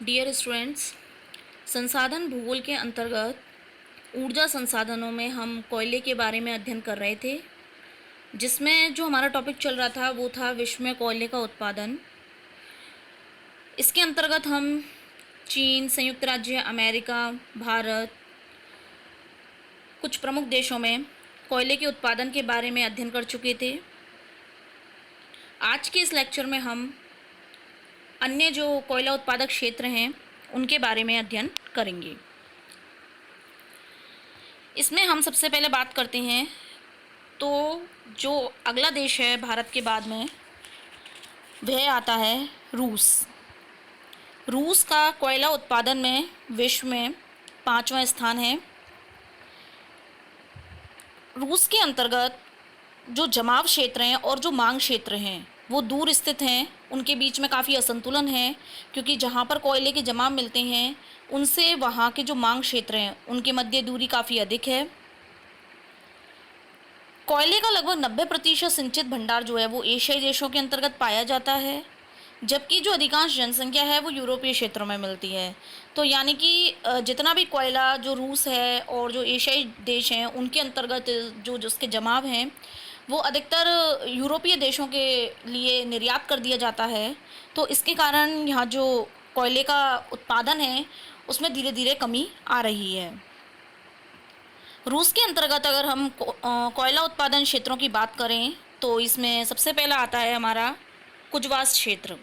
Dear students, संसाधन भूगोल के अंतर्गत ऊर्जा संसाधनों में हम कोयले के बारे में अध्ययन कर रहे थे, जिसमें जो हमारा टॉपिक चल रहा था वो था विश्व में कोयले का उत्पादन। इसके अंतर्गत हम चीन, संयुक्त राज्य अमेरिका, भारत, कुछ प्रमुख देशों में कोयले के उत्पादन के बारे में अध्ययन कर चुके थे। आज के इस लेक्चर में हम अन्य जो कोयला उत्पादक क्षेत्र हैं उनके बारे में अध्ययन करेंगे। इसमें हम सबसे पहले बात करते हैं तो जो अगला देश है भारत के बाद में वह आता है रूस। रूस का कोयला उत्पादन में विश्व में 5वां स्थान है। रूस के अंतर्गत जो जमाव क्षेत्र हैं और जो मांग क्षेत्र हैं वो दूर स्थित हैं, उनके बीच में काफ़ी असंतुलन है, क्योंकि जहाँ पर कोयले के जमाव मिलते हैं उनसे वहाँ के जो मांग क्षेत्र हैं उनके मध्य दूरी काफ़ी अधिक है। कोयले का लगभग 90% सिंचित भंडार जो है वो एशियाई देशों के अंतर्गत पाया जाता है, जबकि जो अधिकांश जनसंख्या है वो यूरोपीय क्षेत्रों में मिलती है। तो यानी कि जितना भी कोयला जो रूस है और जो एशियाई देश हैं उनके अंतर्गत जो जिसके जमाव हैं वो अधिकतर यूरोपीय देशों के लिए निर्यात कर दिया जाता है। तो इसके कारण यहाँ जो कोयले का उत्पादन है उसमें धीरे धीरे कमी आ रही है। रूस के अंतर्गत अगर हम कोयला उत्पादन क्षेत्रों की बात करें तो इसमें सबसे पहला आता है हमारा कुजवास क्षेत्र,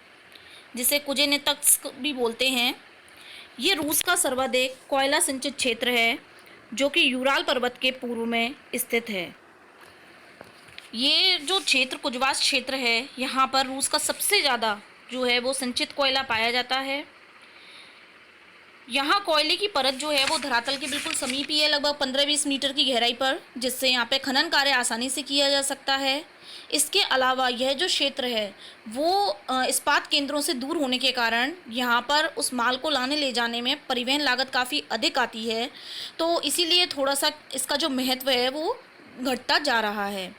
जिसे कुजेनेत्स्क भी बोलते हैं। ये रूस का सर्वाधिक कोयला सिंचित क्षेत्र है जो कि यूराल पर्वत के पूर्व में स्थित है। ये जो क्षेत्र कुजवास क्षेत्र है यहाँ पर रूस का सबसे ज़्यादा जो है वो सिंचित कोयला पाया जाता है। यहाँ कोयले की परत जो है वो धरातल के बिल्कुल समीप ही है, लगभग 15-20 मीटर की गहराई पर, जिससे यहाँ पे खनन कार्य आसानी से किया जा सकता है। इसके अलावा यह जो क्षेत्र है वो इस्पात केंद्रों से दूर होने के कारण यहाँ पर उस माल को लाने ले जाने में परिवहन लागत काफ़ी अधिक आती है, तो इसीलिए थोड़ा सा इसका जो महत्व है वो घटता जा रहा है।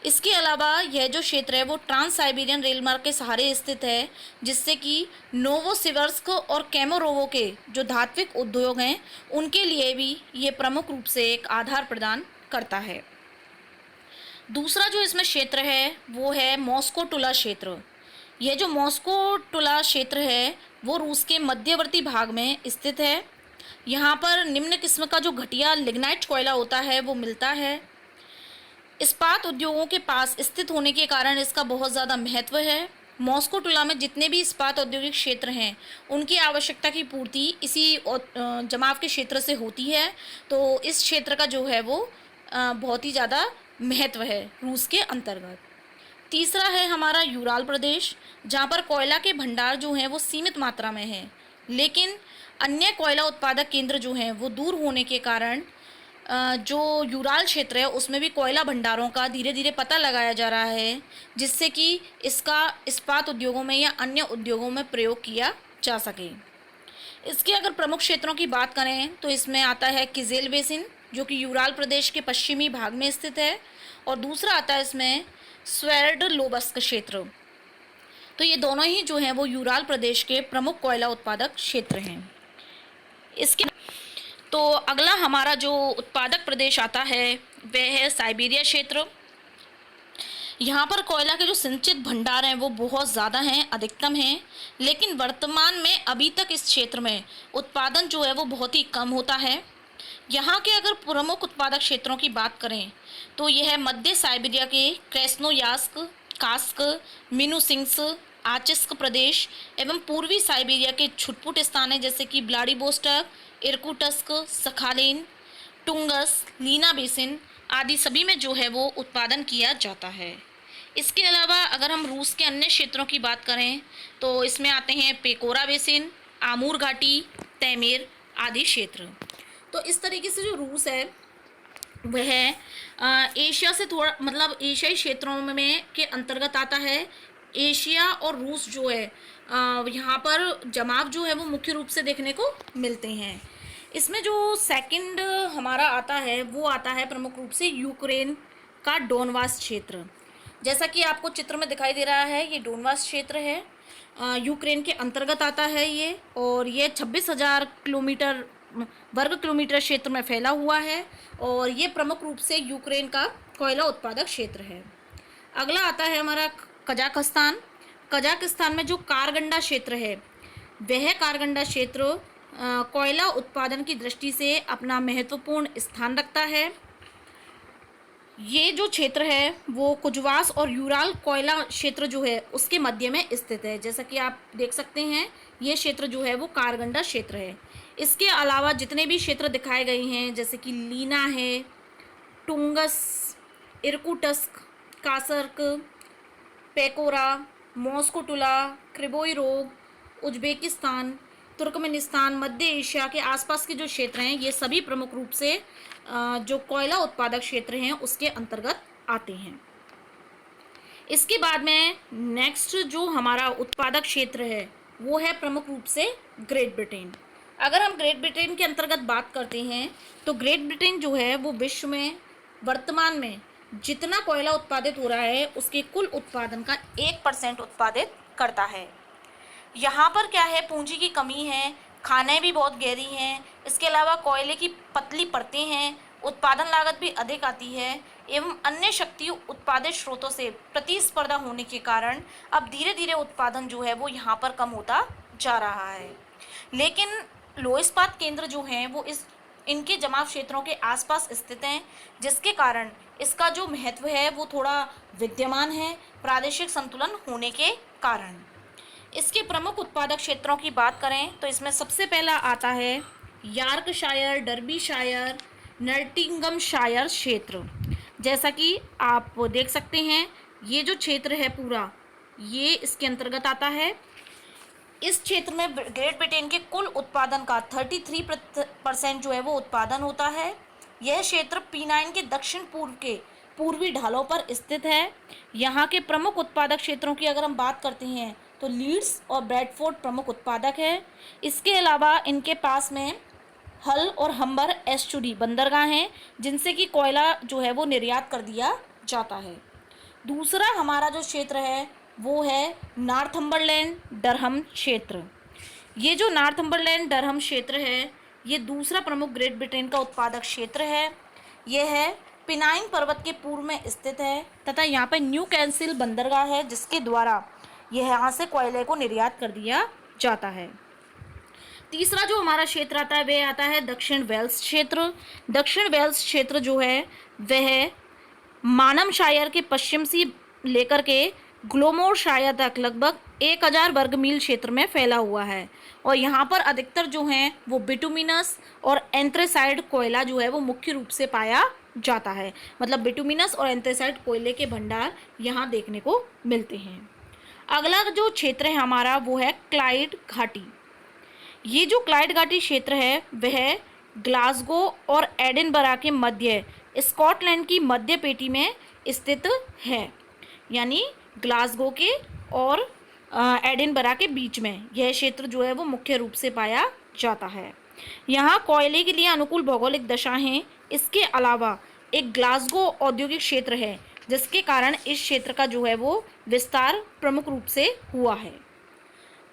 इसके अलावा यह जो क्षेत्र है वो ट्रांस साइबेरियन रेल मार्ग के सहारे स्थित है, जिससे कि नोवोसिवर्स्क और केमोरोवो के जो धात्विक उद्योग हैं उनके लिए भी ये प्रमुख रूप से एक आधार प्रदान करता है। दूसरा जो इसमें क्षेत्र है वो है मॉस्को टुला क्षेत्र। यह जो मॉस्को टुला क्षेत्र है वो रूस के मध्यवर्ती भाग में स्थित है। यहाँ पर निम्न किस्म का जो घटिया लिग्नाइट कोयला होता है वो मिलता है। इस्पात उद्योगों के पास स्थित होने के कारण इसका बहुत ज़्यादा महत्व है। मॉस्को टुला में जितने भी इस्पात औद्योगिक क्षेत्र हैं उनकी आवश्यकता की पूर्ति इसी जमाव के क्षेत्र से होती है, तो इस क्षेत्र का जो है वो बहुत ही ज़्यादा महत्व है रूस के अंतर्गत। तीसरा है हमारा यूराल प्रदेश, जहाँ पर कोयला के भंडार जो हैं वो सीमित मात्रा में हैं, लेकिन अन्य कोयला उत्पादक केंद्र जो हैं वो दूर होने के कारण जो यूराल क्षेत्र है उसमें भी कोयला भंडारों का धीरे धीरे पता लगाया जा रहा है, जिससे कि इसका इस्पात उद्योगों में या अन्य उद्योगों में प्रयोग किया जा सके। इसके अगर प्रमुख क्षेत्रों की बात करें तो इसमें आता है किजेल बेसिन, जो कि यूराल प्रदेश के पश्चिमी भाग में स्थित है, और दूसरा आता है इसमें स्वेर्डलोबस्क क्षेत्र। तो ये दोनों ही जो हैं वो यूराल प्रदेश के प्रमुख कोयला उत्पादक क्षेत्र हैं। इसके तो अगला हमारा जो उत्पादक प्रदेश आता है वह है साइबेरिया क्षेत्र। यहाँ पर कोयला के जो सिंचित भंडार हैं वो बहुत ज़्यादा हैं, अधिकतम हैं, लेकिन वर्तमान में अभी तक इस क्षेत्र में उत्पादन जो है वो बहुत ही कम होता है। यहाँ के अगर प्रमुख उत्पादक क्षेत्रों की बात करें तो यह है मध्य साइबेरिया के क्रेस्नोयास्क, कास्क, मिनुसिंस्क, आचिस्क प्रदेश एवं पूर्वी साइबेरिया के छुटपुट स्थान हैं, जैसे कि व्लादिवोस्टोक, इरकुटस्क, सखालिन, टुंगस, लीना बेसिन आदि सभी में जो है वो उत्पादन किया जाता है। इसके अलावा अगर हम रूस के अन्य क्षेत्रों की बात करें तो इसमें आते हैं पेकोरा बेसिन, आमूर घाटी, तैमेर आदि क्षेत्र। तो इस तरीके से जो रूस है वह एशिया से थोड़ा एशियाई क्षेत्रों में के अंतर्गत आता है। एशिया और रूस जो है यहाँ पर जमाव जो है वो मुख्य रूप से देखने को मिलते हैं। इसमें जो सेकंड हमारा आता है वो आता है प्रमुख रूप से यूक्रेन का डोनबास क्षेत्र। जैसा कि आपको चित्र में दिखाई दे रहा है, ये डोनबास क्षेत्र है। यूक्रेन के अंतर्गत आता है ये, और ये 26,000 किलोमीटर वर्ग किलोमीटर क्षेत्र में फैला हुआ है, और ये प्रमुख रूप से यूक्रेन का कोयला उत्पादक क्षेत्र है। अगला आता है हमारा कजाकिस्तान। कजाकिस्तान में जो कारगंडा क्षेत्र है, वह कारगंडा क्षेत्र कोयला उत्पादन की दृष्टि से अपना महत्वपूर्ण स्थान रखता है। ये जो क्षेत्र है वो कुजवास और यूराल कोयला क्षेत्र जो है उसके मध्य में स्थित है। जैसा कि आप देख सकते हैं, ये क्षेत्र जो है वो कारगंडा क्षेत्र है। इसके अलावा जितने भी क्षेत्र दिखाए गए हैं, जैसे कि लीना है, टुंगस, इरकुटस्क, कासर्क, पेकोरा, मॉस्कोटुला, क्रिबोई रोग, उज्बेकिस्तान, तुर्कमेनिस्तान, मध्य एशिया के आसपास के जो क्षेत्र हैं, ये सभी प्रमुख रूप से जो कोयला उत्पादक क्षेत्र हैं उसके अंतर्गत आते हैं। इसके बाद में नेक्स्ट जो हमारा उत्पादक क्षेत्र है वो है प्रमुख रूप से ग्रेट ब्रिटेन। अगर हम ग्रेट ब्रिटेन के अंतर्गत बात करते हैं तो ग्रेट ब्रिटेन जो है वो विश्व में वर्तमान में जितना कोयला उत्पादित हो रहा है उसके कुल उत्पादन का 1% उत्पादित करता है। यहाँ पर क्या है, पूंजी की कमी है, खानें भी बहुत गहरी हैं, इसके अलावा कोयले की पतली परतें हैं, उत्पादन लागत भी अधिक आती है, एवं अन्य शक्ति उत्पादित स्रोतों से प्रतिस्पर्धा होने के कारण अब धीरे धीरे उत्पादन जो है वो यहाँ पर कम होता जा रहा है। लेकिन लोह इस्पात केंद्र जो हैं वो इनके जमाव क्षेत्रों के आसपास स्थित हैं, जिसके कारण इसका जो महत्व है वो थोड़ा विद्यमान है प्रादेशिक संतुलन होने के कारण। इसके प्रमुख उत्पादक क्षेत्रों की बात करें तो इसमें सबसे पहला आता है यॉर्कशायर, डर्बीशायर, नॉटिंघमशायर क्षेत्र। जैसा कि आप देख सकते हैं, ये जो क्षेत्र है पूरा ये इसके अंतर्गत आता है। इस क्षेत्र में ग्रेट ब्रिटेन के कुल उत्पादन का 33% जो है वो उत्पादन होता है। यह क्षेत्र पीनाइन के दक्षिण पूर्व के पूर्वी ढालों पर स्थित है। यहाँ के प्रमुख उत्पादक क्षेत्रों की अगर हम बात करते हैं तो लीड्स और ब्रैडफोर्ड प्रमुख उत्पादक है। इसके अलावा इनके पास में हल और हम्बर एस्चुरी बंदरगाह हैं, जिनसे कि कोयला जो है वो निर्यात कर दिया जाता है। दूसरा हमारा जो क्षेत्र है वो है नॉर्थम्बरलैंड डरहम क्षेत्र। ये जो नॉर्थम्बरलैंड डरहम क्षेत्र है ये दूसरा प्रमुख ग्रेट ब्रिटेन का उत्पादक क्षेत्र है। यह है पिनाइन पर्वत के पूर्व में स्थित है तथा यहाँ पर न्यू कैंसिल बंदरगाह है, जिसके द्वारा यह यहाँ से कोयले को निर्यात कर दिया जाता है। तीसरा जो हमारा क्षेत्र आता है वह आता है दक्षिण वेल्स क्षेत्र। दक्षिण वेल्स क्षेत्र जो है वह मानमशायर के पश्चिम से लेकर के ग्लोमोरशायर तक लगभग 1000 वर्ग मील क्षेत्र में फैला हुआ है, और यहाँ पर अधिकतर जो हैं वो बिटुमिनस और एंथ्रेसाइड कोयला जो है वो मुख्य रूप से पाया जाता है। मतलब बिटुमिनस और एंथ्रेसाइड कोयले के भंडार यहाँ देखने को मिलते हैं। अगला जो क्षेत्र है हमारा वो है क्लाइड घाटी। ये जो क्लाइड घाटी क्षेत्र है वह ग्लासगो और एडिनबरा के मध्य स्कॉटलैंड की मध्य पेटी में स्थित है, यानी ग्लासगो के और एडिनबरा के बीच में यह क्षेत्र जो है वो मुख्य रूप से पाया जाता है। यहाँ कोयले के लिए अनुकूल भौगोलिक दशा हैं। इसके अलावा एक ग्लासगो औद्योगिक क्षेत्र है, जिसके कारण इस क्षेत्र का जो है वो विस्तार प्रमुख रूप से हुआ है।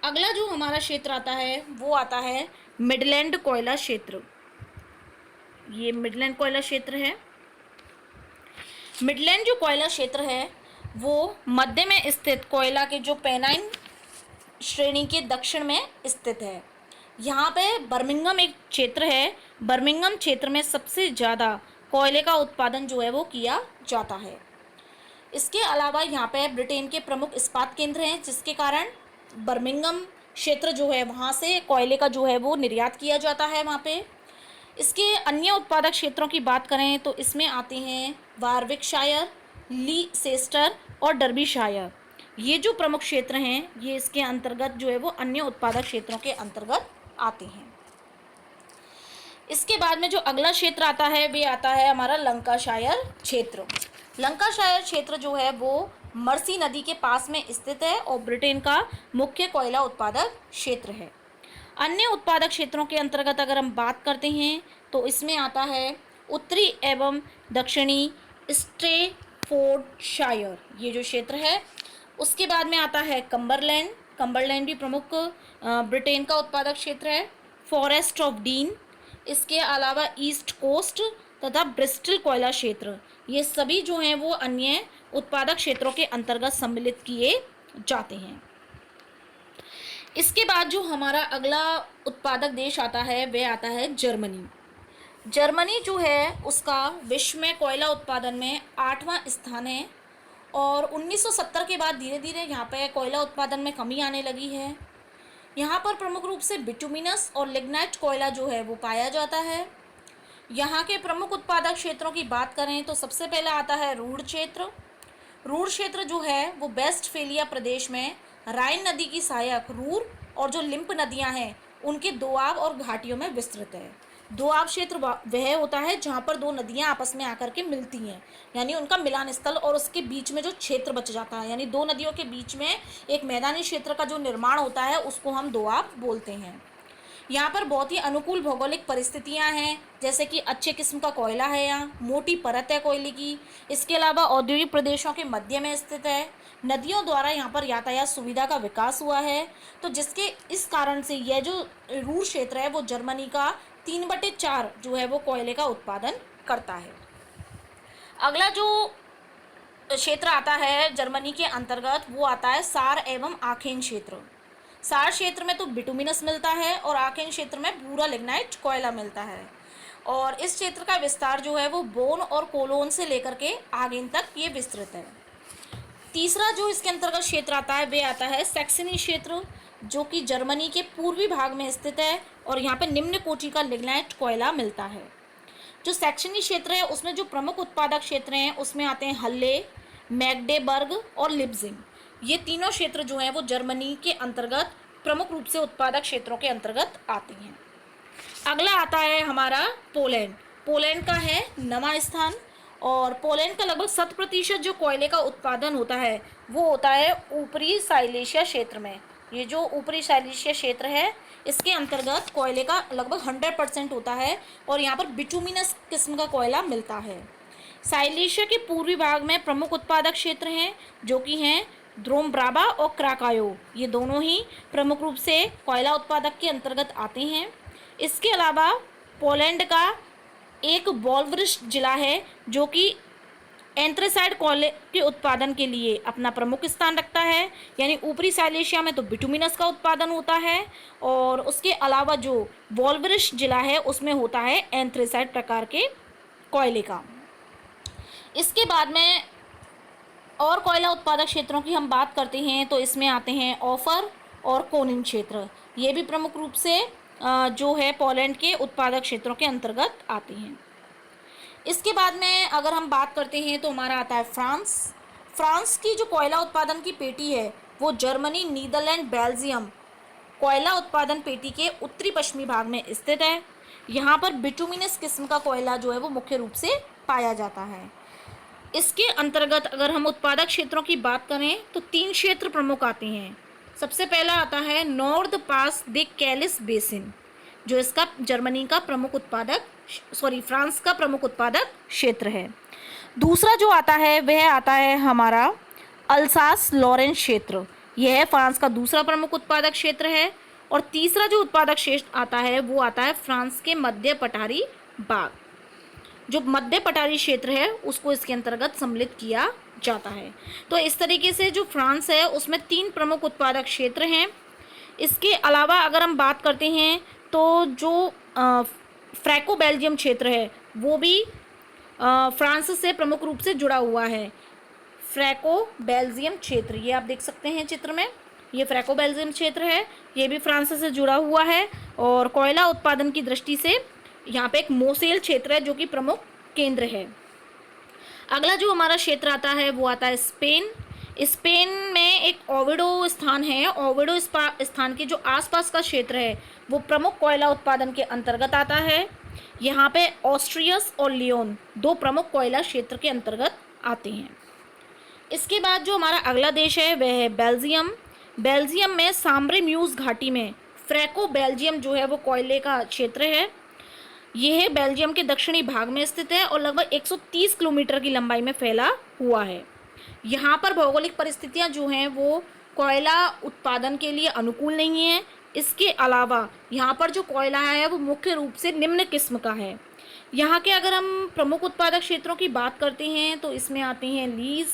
अगला जो हमारा क्षेत्र आता है वो आता है मिडलैंड कोयला क्षेत्र। ये मिडलैंड कोयला क्षेत्र है। मिडलैंड जो कोयला क्षेत्र है वो मध्य में स्थित कोयला के जो पेनाइन श्रेणी के दक्षिण में स्थित है। यहाँ पे बर्मिंघम एक क्षेत्र है। बर्मिंघम क्षेत्र में सबसे ज़्यादा कोयले का उत्पादन जो है वो किया जाता है। इसके अलावा यहाँ पे ब्रिटेन के प्रमुख इस्पात केंद्र हैं, जिसके कारण बर्मिंघम क्षेत्र जो है वहाँ से कोयले का जो है वो निर्यात किया जाता है वहाँ पे। इसके अन्य उत्पादक क्षेत्रों की बात करें तो इसमें आते हैं वारविकशायर, लीसेस्टर और डर्बीशायर। ये जो प्रमुख क्षेत्र हैं ये इसके अंतर्गत जो है वो अन्य उत्पादक क्षेत्रों के अंतर्गत आते हैं। इसके बाद में जो अगला क्षेत्र आता है वे आता है हमारा लंकाशायर क्षेत्र। लंकाशायर क्षेत्र जो है वो मर्सी नदी के पास में स्थित है और ब्रिटेन का मुख्य कोयला उत्पादक क्षेत्र है। अन्य उत्पादक क्षेत्रों के अंतर्गत अगर हम बात करते हैं तो इसमें आता है उत्तरी एवं दक्षिणी स्टेफोर्डशायर, ये जो क्षेत्र है। उसके बाद में आता है कम्बरलैंड, कम्बरलैंड भी प्रमुख ब्रिटेन का उत्पादक क्षेत्र है। फॉरेस्ट ऑफ डीन, इसके अलावा ईस्ट कोस्ट तथा ब्रिस्टल कोयला क्षेत्र, ये सभी जो हैं वो अन्य उत्पादक क्षेत्रों के अंतर्गत सम्मिलित किए जाते हैं। इसके बाद जो हमारा अगला उत्पादक देश आता है वह आता है जर्मनी। जर्मनी जो है उसका विश्व में कोयला उत्पादन में 8वां स्थान है और 1970 के बाद धीरे धीरे यहाँ पे कोयला उत्पादन में कमी आने लगी है। यहाँ पर प्रमुख रूप से बिटुमिनस और लिग्नाइट कोयला जो है वो पाया जाता है। यहाँ के प्रमुख उत्पादक क्षेत्रों की बात करें तो सबसे पहला आता है रूhr क्षेत्र। रूhr क्षेत्र जो है वो वेस्टफेलिया प्रदेश में राइन नदी की सहायक रूhr और जो लिम्प नदियाँ हैं उनके दोआब और घाटियों में विस्तृत है। दोआब क्षेत्र वह होता है जहाँ पर दो नदियाँ आपस में आकर के मिलती हैं, यानी उनका मिलान स्थल, और उसके बीच में जो क्षेत्र बच जाता है, यानी दो नदियों के बीच में एक मैदानी क्षेत्र का जो निर्माण होता है उसको हम दोआब बोलते हैं। यहाँ पर बहुत ही अनुकूल भौगोलिक परिस्थितियाँ हैं, जैसे कि अच्छे किस्म का कोयला है, यहाँ मोटी परत है कोयले की। इसके अलावा औद्योगिक प्रदेशों के मध्य में स्थित है। नदियों द्वारा यहाँ पर यातायात सुविधा का विकास हुआ है, तो जिसके इस कारण से यह जो रूhr क्षेत्र है वो जर्मनी का 3/4 जो है वो कोयले का उत्पादन करता है। अगला जो क्षेत्र आता है जर्मनी के अंतर्गत वो आता है सार एवं आखेन क्षेत्र। सार क्षेत्र में तो बिटुमिनस मिलता है और आखेन क्षेत्र में भूरा लिग्नाइट कोयला मिलता है, और इस क्षेत्र का विस्तार जो है वो बोन और कोलोन से लेकर के आगेन तक ये विस्तृत है। तीसरा जो इसके अंतर्गत क्षेत्र आता है वे आता है सैक्सनी क्षेत्र, जो कि जर्मनी के पूर्वी भाग में स्थित है और यहाँ पे निम्न कोटि का लिग्नाइट कोयला मिलता है। जो सैक्सनी क्षेत्र है उसमें जो प्रमुख उत्पादक क्षेत्र हैं उसमें आते हैं हल्ले, मैग्डेबर्ग और लिप्जिंग। ये तीनों क्षेत्र जो हैं वो जर्मनी के अंतर्गत प्रमुख रूप से उत्पादक क्षेत्रों के अंतर्गत आते हैं। अगला आता है हमारा पोलैंड। पोलैंड का है 9वां स्थान, और पोलैंड का लगभग 70% जो कोयले का उत्पादन होता है वो होता है ऊपरी साइलेशिया क्षेत्र में। ये जो ऊपरी साइलेशिया क्षेत्र है इसके अंतर्गत कोयले का लगभग 100% होता है और यहाँ पर बिटुमिनस किस्म का कोयला मिलता है। साइलेशिया के पूर्वी भाग में प्रमुख उत्पादक क्षेत्र हैं जो कि हैं द्रोमब्राबा और क्राकायो, ये दोनों ही प्रमुख रूप से कोयला उत्पादक के अंतर्गत आते हैं। इसके अलावा पोलैंड का एक वोल्वरिश जिला है जो कि एंथ्रेसाइड कोयले के उत्पादन के लिए अपना प्रमुख स्थान रखता है, यानी ऊपरी साइलेशिया में तो बिटुमिनस का उत्पादन होता है और उसके अलावा जो वोल्वरिश जिला है उसमें होता है एंथ्रेसाइड प्रकार के कोयले का। इसके बाद में और कोयला उत्पादक क्षेत्रों की हम बात करते हैं तो इसमें आते हैं ऑफर और कोनिन क्षेत्र, ये भी प्रमुख रूप से जो है पोलैंड के उत्पादक क्षेत्रों के अंतर्गत आते हैं। इसके बाद में अगर हम बात करते हैं तो हमारा आता है फ्रांस। फ्रांस की जो कोयला उत्पादन की पेटी है वो जर्मनी, नीदरलैंड, बेल्जियम कोयला उत्पादन पेटी के उत्तरी पश्चिमी भाग में स्थित है। यहाँ पर बिटुमिनस किस्म का कोयला जो है वो मुख्य रूप से पाया जाता है। इसके अंतर्गत अगर हम उत्पादक क्षेत्रों की बात करें तो 3 क्षेत्र प्रमुख आते हैं। सबसे पहला आता है north pass the Kallis basin, जो इसका जर्मनी का प्रमुख उत्पादक फ्रांस का प्रमुख उत्पादक क्षेत्र है। दूसरा जो आता है वह आता है हमारा अल्सास लॉरेंस क्षेत्र, यह फ्रांस का दूसरा प्रमुख उत्पादक क्षेत्र है। और तीसरा जो उत्पादक क्षेत्र आता है वो आता है फ्रांस के मध्य पठारी भाग, जो मध्य पठारी क्षेत्र है उसको इसके अंतर्गत सम्मिलित किया जाता है। तो इस तरीके से जो फ्रांस है उसमें 3 प्रमुख उत्पादक क्षेत्र हैं। इसके अलावा अगर हम बात करते हैं तो जो फ्रैको बेल्जियम क्षेत्र है वो भी फ्रांस से प्रमुख रूप से जुड़ा हुआ है। फ्रैको बेल्जियम क्षेत्र, ये आप देख सकते हैं चित्र में, ये फ्रैको बेल्जियम क्षेत्र है, ये भी फ्रांस से जुड़ा हुआ है। और कोयला उत्पादन की दृष्टि से यहाँ पे एक मोसेल क्षेत्र है जो कि प्रमुख केंद्र है। अगला जो हमारा क्षेत्र आता है वो आता है स्पेन। स्पेन में एक ओविडो स्थान है। ओविडो स्थान के जो आसपास का क्षेत्र है वो प्रमुख कोयला उत्पादन के अंतर्गत आता है। यहाँ पे ऑस्ट्रियस और लियोन 2 प्रमुख कोयला क्षेत्र के अंतर्गत आते हैं। इसके बाद जो हमारा अगला देश है वह है बेल्जियम। बेल्जियम में साम्ब्रे म्यूज घाटी में फ्रैको बेल्जियम जो है वो कोयले का क्षेत्र है। यह बेल्जियम के दक्षिणी भाग में स्थित है और लगभग 130 किलोमीटर की लंबाई में फैला हुआ है। यहाँ पर भौगोलिक परिस्थितियाँ जो हैं वो कोयला उत्पादन के लिए अनुकूल नहीं है। इसके अलावा यहाँ पर जो कोयला है वो मुख्य रूप से निम्न किस्म का है। यहाँ के अगर हम प्रमुख उत्पादक क्षेत्रों की बात करते हैं तो इसमें आते हैं लीज,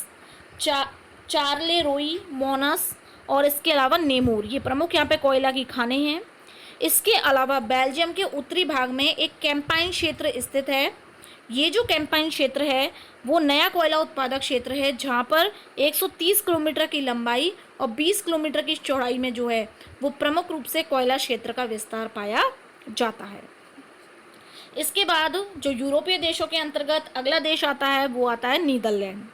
चार्लेरोई, मोनस और इसके अलावा नेमूर। ये प्रमुख यहाँ पे कोयला की खानें हैं। इसके अलावा बेल्जियम के उत्तरी भाग में एक कैंपाइन क्षेत्र स्थित है। ये जो कैंपाइन क्षेत्र है वो नया कोयला उत्पादक क्षेत्र है, जहाँ पर 130 किलोमीटर की लंबाई और 20 किलोमीटर की चौड़ाई में जो है वो प्रमुख रूप से कोयला क्षेत्र का विस्तार पाया जाता है। इसके बाद जो यूरोपीय देशों के अंतर्गत अगला देश आता है वो आता है नीदरलैंड।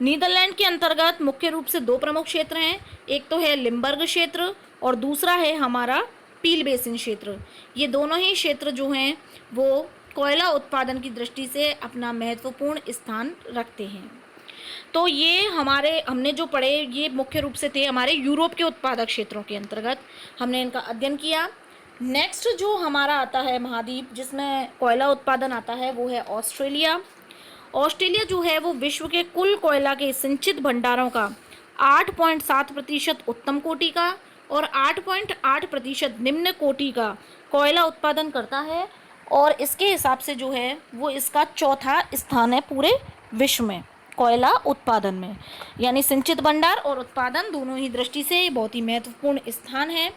नीदरलैंड के अंतर्गत मुख्य रूप से दो प्रमुख क्षेत्र हैं, एक तो है लिम्बर्ग क्षेत्र और दूसरा है हमारा पील बेसिन क्षेत्र। ये दोनों ही क्षेत्र जो हैं वो कोयला उत्पादन की दृष्टि से अपना महत्वपूर्ण स्थान रखते हैं। तो ये हमने जो पढ़े ये मुख्य रूप से थे हमारे यूरोप के उत्पादक क्षेत्रों के अंतर्गत, हमने इनका अध्ययन किया। नेक्स्ट जो हमारा आता है महाद्वीप जिसमें कोयला उत्पादन आता है वो है ऑस्ट्रेलिया। ऑस्ट्रेलिया जो है वो विश्व के कुल कोयला के संचित भंडारों का 8.7% उत्तम कोटि का और 8.8% निम्न कोटि का कोयला उत्पादन करता है, और इसके हिसाब से जो है वो इसका चौथा स्थान है पूरे विश्व में कोयला उत्पादन में। यानी संचित भंडार और उत्पादन दोनों ही दृष्टि से बहुत ही महत्वपूर्ण स्थान है।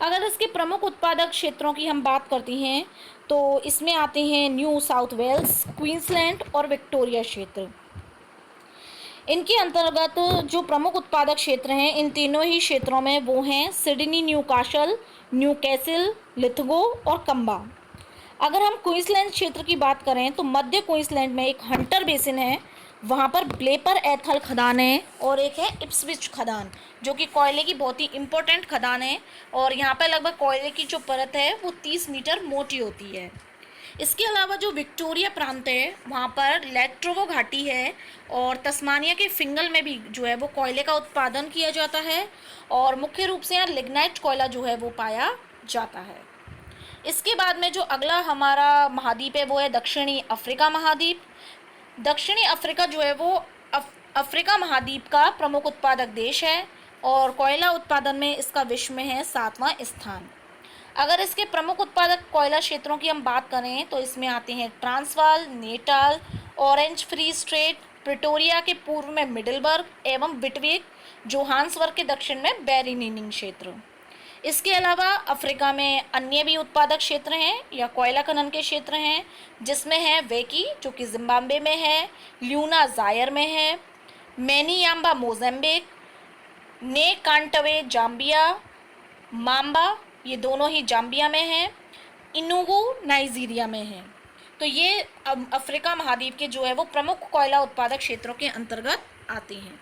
अगर इसके प्रमुख उत्पादक क्षेत्रों की हम बात करते हैं तो इसमें आते हैं न्यू साउथ वेल्स, क्वींसलैंड और विक्टोरिया क्षेत्र। इनके अंतर्गत जो प्रमुख उत्पादक क्षेत्र हैं इन तीनों ही क्षेत्रों में वो हैं सिडनी, न्यूकासल, न्यूकैसल, लिथगो और कम्बा। अगर हम क्वींसलैंड क्षेत्र की बात करें तो मध्य क्वींसलैंड में एक हंटर बेसिन है, वहाँ पर ब्लेपर एथल खदान है और एक है इप्सविच खदान जो कि कोयले की बहुत ही इम्पोर्टेंट खदान है, और यहाँ पर लगभग कोयले की जो परत है वो 30 मीटर मोटी होती है। इसके अलावा जो विक्टोरिया प्रांत है वहाँ पर लेट्रोवो घाटी है और तस्मानिया के फिंगल में भी जो है वो कोयले का उत्पादन किया जाता है, और मुख्य रूप से यहाँ लिग्नाइट कोयला जो है वो पाया जाता है। इसके बाद में जो अगला हमारा महाद्वीप है वो है दक्षिणी अफ्रीका महाद्वीप। दक्षिणी अफ्रीका जो है वो अफ्रीका महाद्वीप का प्रमुख उत्पादक देश है और कोयला उत्पादन में इसका विश्व में है 7वां स्थान। अगर इसके प्रमुख उत्पादक कोयला क्षेत्रों की हम बात करें तो इसमें आते हैं Transvaal, Natal, orange free state, Pretoria के पूर्व में मिडलबर्ग एवं बिटविक, जोहान्सबर्ग के दक्षिण में बेरिनिनिंग क्षेत्र। इसके अलावा अफ्रीका में अन्य भी उत्पादक क्षेत्र हैं या कोयला खनन के क्षेत्र हैं, जिसमें है वेकी जो कि जिम्बाब्वे में है, ल्यूना जायर में है, मैनियाम्बा मोज़ेम्बिक, ने कांटवे जाम्बिया, माम्बा ये दोनों ही जाम्बिया में हैं, इनुगु नाइजीरिया में है। तो ये अफ्रीका महाद्वीप के जो है वो प्रमुख कोयला उत्पादक क्षेत्रों के अंतर्गत आते हैं।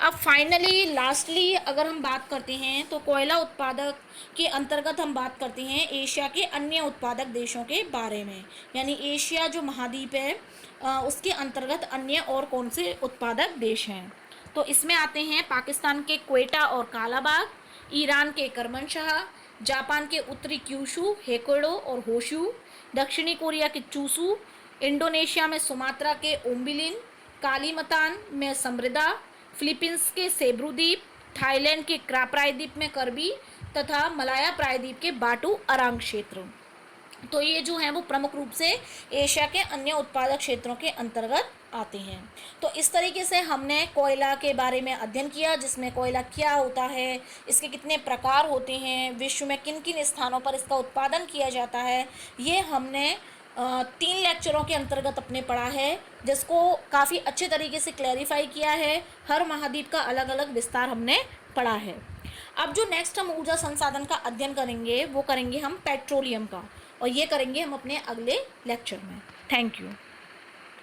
अब फाइनली लास्टली अगर हम बात करते हैं तो कोयला उत्पादक के अंतर्गत हम बात करते हैं एशिया के अन्य उत्पादक देशों के बारे में, यानी एशिया जो महाद्वीप है उसके अंतर्गत अन्य और कौन से उत्पादक देश हैं। तो इसमें आते हैं पाकिस्तान के क्वेटा और कालाबाग, ईरान के करमनशाह, जापान के उत्तरी क्यूशू, हेकोडो और होशू, दक्षिणी कोरिया के चूसू, इंडोनेशिया में सुमात्रा के ओम्बिलिन, कालीमतान में समृदा, फिलीपींस के सेब्रू द्वीप, थाईलैंड के क्राप्राई द्वीप में करबी तथा मलाया प्रायद्वीप के बाटू अरांग क्षेत्र। तो ये जो है वो प्रमुख रूप से एशिया के अन्य उत्पादक क्षेत्रों के अंतर्गत आते हैं। तो इस तरीके से हमने कोयला के बारे में अध्ययन किया, जिसमें कोयला क्या होता है, इसके कितने प्रकार होते हैं, विश्व में किन किन स्थानों पर इसका उत्पादन किया जाता है, ये हमने 3 लेक्चरों के अंतर्गत अपने पढ़ा है, जिसको काफ़ी अच्छे तरीके से क्लैरिफाई किया है। हर महाद्वीप का अलग अलग विस्तार हमने पढ़ा है। अब जो नेक्स्ट हम ऊर्जा संसाधन का अध्ययन करेंगे वो करेंगे हम पेट्रोलियम का, और ये करेंगे हम अपने अगले लेक्चर में। Thank you.